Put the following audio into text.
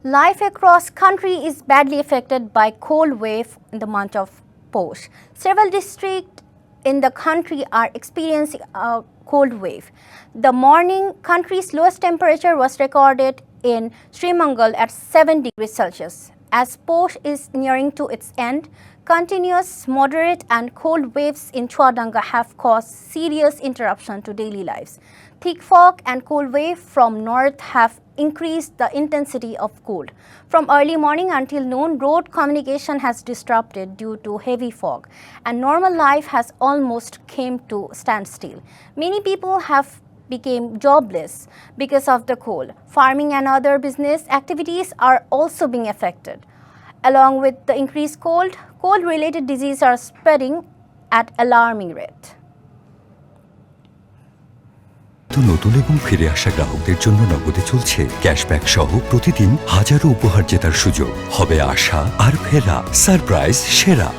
Life across country is badly affected by cold wave in the month of Posh. Several districts in the country are experiencing a cold wave. The morning country's lowest temperature was recorded in Srimangal at 7 degrees Celsius. As Posh is nearing to its end, continuous moderate and cold waves in Chowdhuanga have caused serious interruption to daily lives. Thick fog and cold wave from north have increased the intensity of cold. From early morning until noon, road communication has disrupted due to heavy fog, and normal life has almost come to standstill. Many people have became jobless because of the cold. Farming and other business activities are also being affected. Along with the increased cold, cold-related diseases are spreading at alarming rate. নতুন এবং ফিরে আসা গ্রাহকদের জন্য নগদে চলছে cashback সহ প্রতিদিন হাজারো উপহার জেতার সুযোগ। হবে আশা আর ফেরা সারপ্রাইজ সেরা।